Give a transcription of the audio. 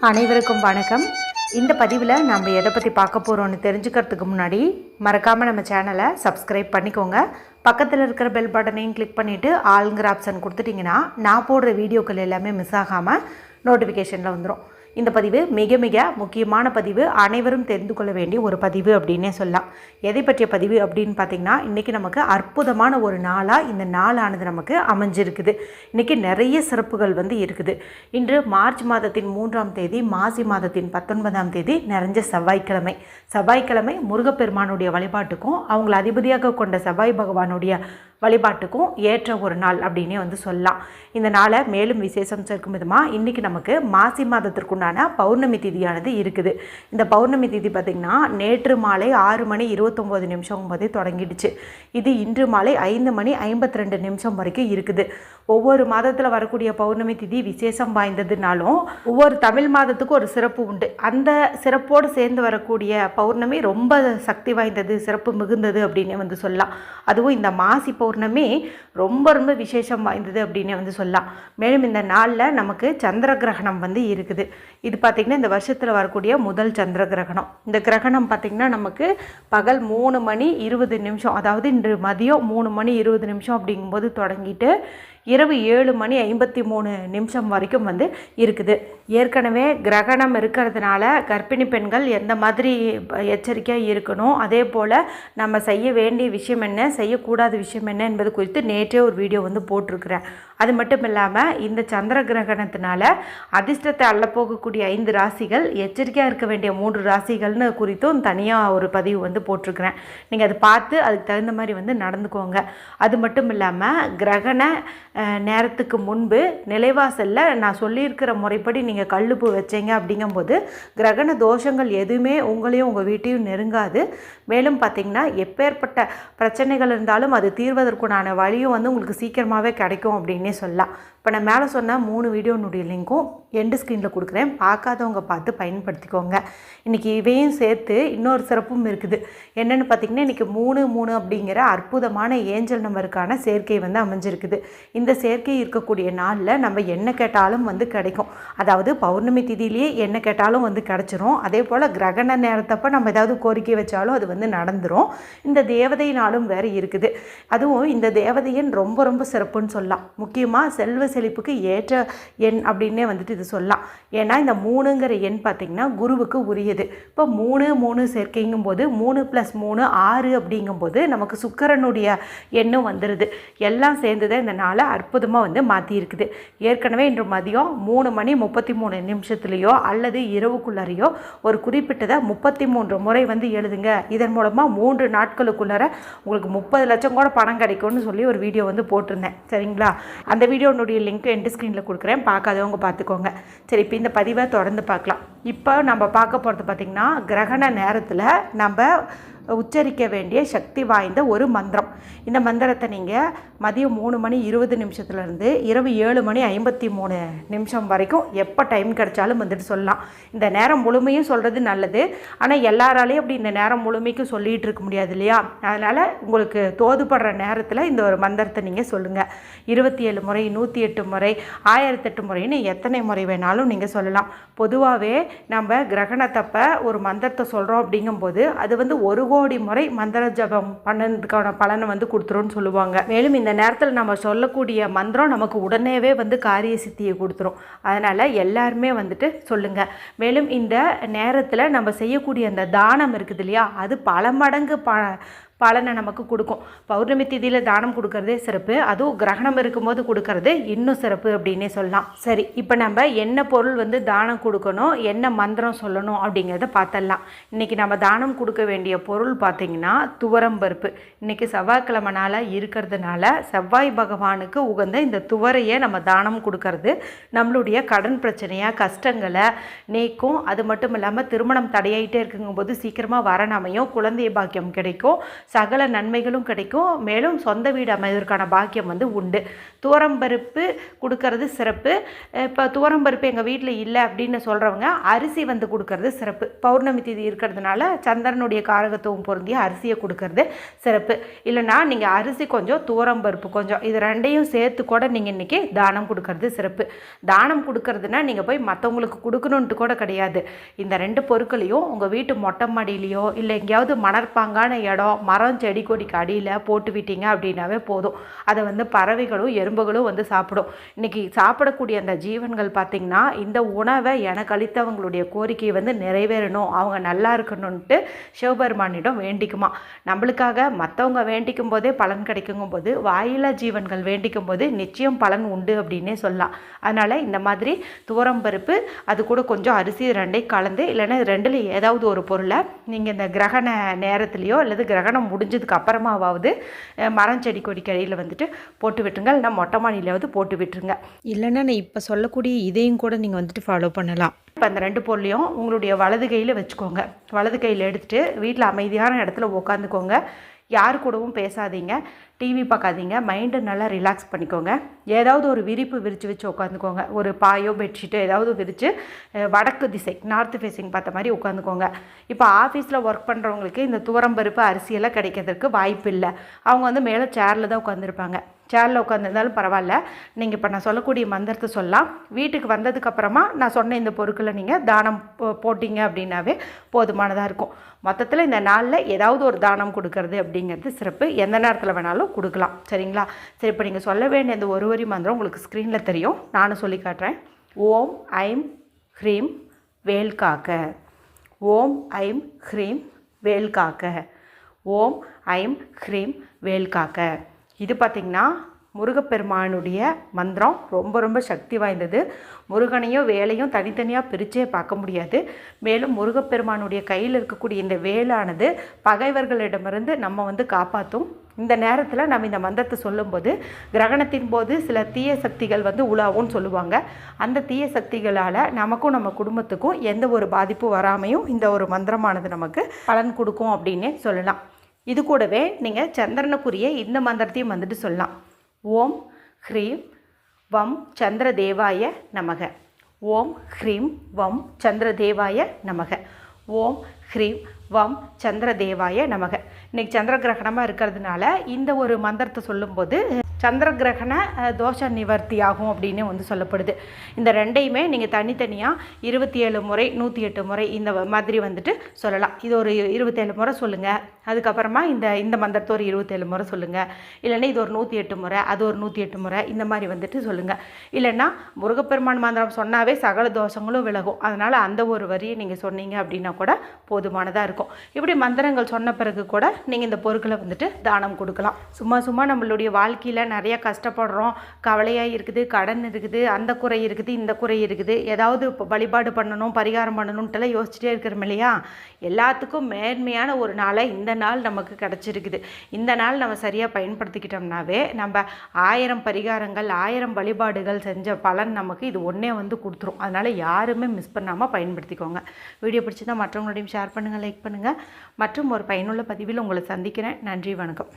அனைவருக்கும் வணக்கம். இந்த பதிவில் நம்ம எதை பற்றி பார்க்க போகிறோன்னு தெரிஞ்சுக்கிறதுக்கு முன்னாடி மறக்காமல் நம்ம சேனலை சப்ஸ்கிரைப் பண்ணிக்கோங்க. பக்கத்தில் இருக்கிற பெல் பட்டனையும் கிளிக் பண்ணிவிட்டு ஆளுங்கிற ஆப்ஷன் கொடுத்துட்டிங்கன்னா நான் போடுற வீடியோக்கள் எல்லாமே மிஸ் ஆகாமல் நோட்டிஃபிகேஷனில் வந்துடும். இந்த பதிவு மிக மிக முக்கியமான பதிவு, அனைவரும் தெரிந்து கொள்ள வேண்டிய ஒரு பதிவு அப்படின்னே சொல்லலாம். எதை பற்றிய பதிவு அப்படின்னு பார்த்திங்கன்னா, இன்றைக்கி நமக்கு அற்புதமான ஒரு நாளாக இந்த நாளானது நமக்கு அமைஞ்சிருக்குது. இன்றைக்கி நிறைய சிறப்புகள் இருக்குது. இன்று மார்ச் மாதத்தின் 3ஆம் தேதி, மாசி மாதத்தின் 19ஆம் தேதி நிறைஞ்ச செவ்வாய்க்கிழமை. செவ்வாய்க்கிழமை முருகப்பெருமானுடைய வழிபாட்டுக்கும் அவங்களை அதிபதியாக கொண்ட செவ்வாய் பகவானுடைய வழிபாட்டுக்கும் ஏற்ற ஒரு நாள் அப்படின்னே சொல்லலாம். இந்த நாளை மேலும் விசேஷம் சேர்க்கும் விதமாக இன்றைக்கி நமக்கு மாசி மாதத்திற்குண்டான பௌர்ணமி திதியானது இருக்குது. இந்த பௌர்ணமி திதி பார்த்திங்கன்னா நேற்று மாலை 6:29 போதே தொடங்கிடுச்சு. இது இன்று மாலை 5:52 வரைக்கும் இருக்குது. ஒவ்வொரு மாதத்தில் வரக்கூடிய பௌர்ணமி திதி விசேஷம் வாய்ந்ததுனாலும் ஒவ்வொரு தமிழ் மாதத்துக்கும் ஒரு சிறப்பு உண்டு. அந்த சிறப்போடு சேர்ந்து வரக்கூடிய பௌர்ணமி ரொம்ப சக்தி வாய்ந்தது, சிறப்பு மிகுந்தது அப்படின்னே சொல்லலாம். அதுவும் இந்த மாசி பௌர்ணமி ரொம்ப ரொம்ப விசேஷம் வாய்ந்தது அப்படின்னே சொல்லலாம். மேலும் இந்த நாளில் நமக்கு சந்திர கிரகணம் இருக்குது. இது பார்த்திங்கன்னா இந்த வருஷத்தில் வரக்கூடிய முதல் சந்திர கிரகணம். இந்த கிரகணம் பார்த்திங்கன்னா நமக்கு பகல் 3:20, அதாவது இன்று மதியம் 3:20 அப்படிங்கும்போது தொடங்கிட்டு இரவு 7:53 வரைக்கும் இருக்குது. ஏற்கனவே கிரகணம் இருக்கிறதுனால கர்ப்பிணி பெண்கள் எந்த மாதிரி எச்சரிக்கையாக இருக்கணும், அதே போல் நம்ம செய்ய வேண்டிய விஷயம் என்ன, செய்யக்கூடாத விஷயம் என்ன என்பது குறித்து நேற்றே ஒரு வீடியோ போட்டிருக்கிறேன். அது மட்டும் இல்லாமல் இந்த சந்திர கிரகணத்தினால அதிர்ஷ்டத்தை அள்ளப்போகக்கூடிய 5 ராசிகள், எச்சரிக்கையாக இருக்க வேண்டிய 3 ராசிகள்னு குறித்தும் தனியாக ஒரு பதிவு போட்டிருக்கிறேன். நீங்கள் அதை பார்த்து அதுக்கு தகுந்த மாதிரி நடந்துக்கோங்க. அது மட்டும் இல்லாமல் கிரகண நேரத்துக்கு முன்பு நிலைவாசலில் நான் சொல்லியிருக்கிற முறைப்படி நீங்கள் கல்லுப்பு வச்சீங்க அப்படிங்கும்போது கிரகண தோஷங்கள் எதுவுமே உங்களையும் உங்கள் வீட்டையும் நெருங்காது. மேலும் பார்த்திங்கன்னா எப்பேற்பட்ட பிரச்சனைகள் இருந்தாலும் அது தீர்வதற்குண்டான வழியும் உங்களுக்கு சீக்கிரமாகவே கிடைக்கும் அப்படின்னே சொல்லலாம். இப்போ நான் மேலே சொன்ன 3 வீடியோனுடைய லிங்க்கும் எண்டு ஸ்க்ரீனில் கொடுக்குறேன். பார்க்காதவங்க பார்த்து பயன்படுத்திக்கோங்க. இன்றைக்கி இவையும் சேர்த்து இன்னொரு சிறப்பும் இருக்குது. என்னென்னு பார்த்திங்கன்னா, இன்றைக்கி 3 அப்படிங்கிற அற்புதமான ஏஞ்சல் நம்பருக்கான சேர்க்கை அமைஞ்சிருக்குது. இந்த சேர்க்கை இருக்கக்கூடிய நாளில் நம்ம என்ன கேட்டாலும் கிடைக்கும். அதாவது பௌர்ணமி திதியிலேயே என்ன கேட்டாலும் கிடச்சிரும். அதே போல் கிரகண நேரத்தப்போ நம்ம ஏதாவது கோரிக்கை வச்சாலும் அது நடந்துடும். இந்த தேவதை நாளும் வேறு இருக்குது. அதுவும் இந்த தேவதையின் ரொம்ப ரொம்ப சிறப்புன்னு சொல்லலாம். முக்கியமாக செல்வ செழிப்புக்கு ஏற்ற எண் அப்படின்னே இது சொல்லலாம். ஏன்னா இந்த 3ங்கிற எண் பார்த்திங்கன்னா குருவுக்கு உரியது. இப்போ 3 சேர்க்கைங்கும் போது 3 + 3 6 அப்படிங்கும்போது நமக்கு சுக்கிரனுடைய எண்ணும் வந்துடுது. எல்லாம் சேர்ந்து தான் இந்த நாளை அற்புதமாக மாற்றி இருக்குது. ஏற்கனவே இன்று மதியம் 3:33 அல்லது இரவுக்குள்ளாரையோ ஒரு குறிப்பிட்டதை 33 முறை எழுதுங்க. இதன் மூலமாக 3 நாட்களுக்குள்ளார உங்களுக்கு 30 லட்சம் கூட பணம் கிடைக்கும்னு சொல்லி ஒரு வீடியோ போட்டிருந்தேன். சரிங்களா? அந்த வீடியோனுடைய லிங்க் எண்டு ஸ்க்ரீனில் கொடுக்குறேன். பார்க்காதவங்க பார்த்துக்கோங்க. சரி, இப்போ இந்த பதிவை தொடர்ந்து பார்க்கலாம். இப்போ நம்ம பார்க்க போகிறது பார்த்திங்கன்னா, கிரகண நேரத்தில் நம்ம உச்சரிக்க வேண்டிய சக்தி வாய்ந்த ஒரு மந்திரம். இந்த மந்திரத்தை நீங்கள் மதியம் 3:20 இரவு 7:53 வரைக்கும் எப்போ டைம் கிடைச்சாலும் சொல்லலாம். இந்த நேரம் முழுமையும் சொல்கிறது நல்லது. ஆனால் எல்லாராலையும் அப்படி இந்த நேரம் முழுமைக்கும் சொல்லிகிட்டு இருக்க முடியாது இல்லையா? அதனால் உங்களுக்கு தோதுப்படுற நேரத்தில் இந்த ஒரு மந்திரத்தை நீங்கள் சொல்லுங்கள். 27 முறை, 108 முறை, 1008 முறைன்னு எத்தனை முறை வேணாலும் நீங்கள் சொல்லலாம். பொதுவாகவே நம்ம கிரகணத்தப்போ ஒரு மந்திரத்தை சொல்கிறோம் அப்படிங்கும்போது அது 1 கோடி முறை மந்திர ஜபம் பண்ணதுக்கான பலனை கொடுத்துரும்னு சொல்லுவாங்க. மேலும் இந்த நேரத்தில் நம்ம சொல்லக்கூடிய மந்திரம் நமக்கு உடனேவே காரிய சித்தியை கொடுத்துரும். அதனால் எல்லாருமே சொல்லுங்கள். மேலும் இந்த நேரத்தில் நம்ம செய்யக்கூடிய அந்த தானம் இருக்குது இல்லையா, அது பல மடங்கு பலனை நமக்கு கொடுக்கும். பௌர்ணமி திதியில் தானம் கொடுக்கறதே சிறப்பு. அதுவும் கிரகணம் இருக்கும்போது கொடுக்கறது இன்னும் சிறப்பு அப்படின்னே சொல்லலாம். சரி, இப்போ நம்ம என்ன பொருள் தானம் கொடுக்கணும், என்ன மந்திரம் சொல்லணும் அப்படிங்கிறத பார்த்துடலாம். இன்றைக்கி நம்ம தானம் கொடுக்க வேண்டிய பொருள் பார்த்திங்கன்னா துவரம் பருப்பு. இன்றைக்கி செவ்வாய்க்கிழமை நாளாக இருக்கிறதுனால செவ்வாய் பகவானுக்கு உகந்த இந்த துவரையை நம்ம தானம் கொடுக்கறது நம்மளுடைய கடன் பிரச்சனையாக கஷ்டங்களை நீக்கும். அது மட்டும் இல்லாமல் திருமணம் தடையாயிட்டே இருக்குங்கும்போது சீக்கிரமாக வரன் அமையும், குழந்தை பாக்கியம் கிடைக்கும். சகல நன்மைகளும் கிடைக்கும். மேலும் சொந்த வீடு அமைவதற்கான பாக்கியம் வந்து உண்டு. துவரம்பருப்பு கொடுக்கறது சிறப்பு. இப்போ துவரம்பருப்பு எங்கள் வீட்டில் இல்லை அப்படின்னு சொல்கிறவங்க அரிசி வந்து கொடுக்கறது சிறப்பு. பௌர்ணமி திதி இருக்கிறதுனால சந்திரனுடைய காரகத்துவம் பொருந்திய அரிசியை கொடுக்கறது சிறப்பு. இல்லைனா நீங்கள் அரிசி கொஞ்சம் துவரம்பருப்பு கொஞ்சம் இது ரெண்டையும் சேர்த்து கூட நீங்கள் இன்றைக்கி தானம் கொடுக்கறது சிறப்பு. தானம் கொடுக்கறதுனா நீங்கள் போய் மற்றவங்களுக்கு கொடுக்கணுன்ட்டு கூட கிடையாது. இந்த 2 பொருட்களையும் உங்கள் வீட்டு மொட்டை மாடியிலையோ இல்லை எங்கேயாவது மணற்பாங்கான இடம், மரம், செடி கொடிக்கு அடியில் போட்டு விட்டீங்க அப்படின்னாவே போதும். அதை வந்து பறவைகளும் எறும்புகளும் வந்து சாப்பிடும். இன்றைக்கி சாப்பிடக்கூடிய அந்த ஜீவன்கள் பார்த்திங்கன்னா இந்த உணவை எனக்கு அளித்தவங்களுடைய கோரிக்கையை வந்து நிறைவேறணும், அவங்க நல்லா இருக்கணும்ன்ட்டு சிவபெருமானிடம் வேண்டிக்குமா. நம்மளுக்காக மற்றவங்க வேண்டிக்கும் போதே பலன் கிடைக்குங்கும் போது வாயிலா ஜீவன்கள் வேண்டிக்கும் போது நிச்சயம் பலன் உண்டு அப்படின்னே சொல்லலாம். அதனால் இந்த மாதிரி துவரம்பருப்பு அது கூட கொஞ்சம் அரிசி 2ஐயும் கலந்து இல்லைன்னா 2ல் ஏதாவது ஒரு பொருளை நீங்கள் இந்த கிரகண நேரத்துலையோ அல்லது கிரகணம் முடிஞ்சதுக்கு அப்புறமாவது மரம், செடி கொடிக்கு அடியில் வந்துட்டு போட்டு விட்டுருங்க. இல்லைனா மொட்டை மாடியிலாவது போட்டு விட்டுருங்க. இல்லைன்னா நான் இப்போ சொல்லக்கூடிய இதையும் கூட நீங்கள் வந்துட்டு ஃபாலோ பண்ணலாம். இப்போ அந்த 2 பொருளையும் உங்களுடைய வலது கையில் வச்சுக்கோங்க. வலது கையில் எடுத்துகிட்டு வீட்டில் அமைதியான இடத்துல உட்காந்துக்கோங்க. யார் கூடவும் பேசாதீங்க, டிவி பார்க்காதீங்க, மைண்டை நல்லா ரிலாக்ஸ் பண்ணிக்கோங்க. ஏதாவது ஒரு விரிப்பு விரித்து வச்சு உட்காந்துக்கோங்க. ஒரு பாயோ பெட்ஷீட்டோ ஏதாவது விரித்து வடக்கு திசை நார்த்து ஃபேஸிங் பார்த்த மாதிரி உட்காந்துக்கோங்க. இப்போ ஆஃபீஸில் ஒர்க் பண்ணுறவங்களுக்கு இந்த துவரம்பருப்பு அரிசியெல்லாம் கிடைக்கிறதுக்கு வாய்ப்பு இல்லை. அவங்க வந்து மேலே சேரில் தான் உட்காந்துருப்பாங்க. சேரில் உட்காந்துருந்தாலும் பரவாயில்ல, நீங்கள் இப்போ நான் சொல்லக்கூடிய மந்திரத்தை சொல்லலாம். வீட்டுக்கு வந்ததுக்கப்புறமா நான் சொன்ன இந்த பொருட்களை நீங்கள் தானம் போட்டிங்க அப்படின்னாவே போதுமானதாக இருக்கும். மொத்தத்தில் இந்த நாளில் ஏதாவது ஒரு தானம் கொடுக்கறது அப்படிங்கிறது சிறப்பு. எந்த நேரத்தில் வேணாலும் கொடுக்கலாம். சரிங்களா? சரி, இப்போ நீங்கள் சொல்ல வேண்டிய இந்த ஒரு வரி மந்திரம் உங்களுக்கு ஸ்க்ரீனில் தெரியும், நானும் சொல்லி காட்டுறேன். ஓம் ஐம் ஹ்ரீம் வேல் காக்க. ஓம் ஐம் ஹ்ரீம் வேல் காக்க. ஓம் ஐம் ஹ்ரீம் வேல் காக்க. இது பார்த்திங்கன்னா முருகப்பெருமானுடைய மந்திரம். ரொம்ப ரொம்ப சக்தி வாய்ந்தது. முருகனையும் வேலையும் தனித்தனியாக பிரித்தே பார்க்க முடியாது. மேலும் முருகப்பெருமானுடைய கையில் இருக்கக்கூடிய இந்த வேலானது பகைவர்களிடமிருந்து நம்ம வந்து காப்பாற்றும். இந்த நேரத்தில் நம்ம இந்த மந்திரத்தை சொல்லும்போது கிரகணத்தின் போது சில தீய சக்திகள் வந்து உலாவும்னு சொல்லுவாங்க. அந்த தீய சக்திகளால் நமக்கும் நம்ம குடும்பத்துக்கும் எந்த ஒரு பாதிப்பும் வராமையும் இந்த ஒரு மந்திரமானது நமக்கு பலன் கொடுக்கும் அப்படின்னே சொல்லலாம். இது கூடவே நீங்கள் சந்திரனுக்குரிய இந்த மந்திரத்தையும் வந்துட்டு சொல்லலாம். ஓம் ஹ்ரீம் வம் சந்திரதேவாய நமக. ஓம் ஹ்ரீம் வம் சந்திரதேவாய நமக. ஓம் ஹ்ரீம் வம் சந்திரதேவாய நமக. இன்றைக்கி சந்திர கிரகணமாக இருக்கிறதுனால இந்த ஒரு மந்திரத்தை சொல்லும்போது சந்திர கிரகண தோஷ நிவர்த்தி ஆகும் அப்படின்னு வந்து சொல்லப்படுது. இந்த 2ஐயுமே நீங்கள் தனித்தனியாக 27 முறை 108 முறை இந்த மாதிரி வந்துட்டு சொல்லலாம். இது ஒரு 27 முறை சொல்லுங்கள். அதுக்கப்புறமா இந்த மந்திரத்தை ஒரு 27 முறை சொல்லுங்கள். இல்லைன்னா இது ஒரு 108 முறை, அது ஒரு 108 முறை, இந்த மாதிரி வந்துட்டு சொல்லுங்கள். இல்லைன்னா முருகப்பெருமான் மந்திரம் சொன்னாவே சகல தோஷங்களும் விலகும். அதனால் அந்த ஒரு வரியை நீங்கள் சொன்னீங்க அப்படின்னா கூட போதுமானதாக இருக்கும். இப்படி மந்திரங்கள் சொன்ன பிறகு கூட நீங்கள் இந்த பொருட்களை வந்துட்டு தானம் கொடுக்கலாம். சும்மா நம்மளுடைய வாழ்க்கையில் நிறைய கஷ்டப்படுறோம், கவலையாக இருக்குது, கடன் இருக்குது, அந்த குறை இருக்குது, இந்த குறை இருக்குது, ஏதாவது வழிபாடு பண்ணணும், பரிகாரம் பண்ணணுன்ட்டுலாம் யோசிச்சுட்டே இருக்கிறோம் இல்லையா? எல்லாத்துக்கும் மேன்மையான ஒரு நாளை இந்த நாள் நமக்கு கிடச்சிருக்குது. இந்த நாள் நம்ம சரியாக பயன்படுத்திக்கிட்டோம்னாவே நம்ம 1000 பரிகாரங்கள் 1000 வழிபாடுகள் செஞ்ச பலன் நமக்கு இது ஒன்றே வந்து கொடுத்துரும். அதனால் யாருமே மிஸ் பண்ணாமல் பயன்படுத்திக்கோங்க. வீடியோ பிடிச்சிருந்தால் மற்றவங்களோடையும் ஷேர் பண்ணுங்கள், லைக் பண்ணுங்கள். மற்றும் ஒரு பயனுள்ள பதிவில் உங்களை சந்திக்கிறேன். நன்றி, வணக்கம்.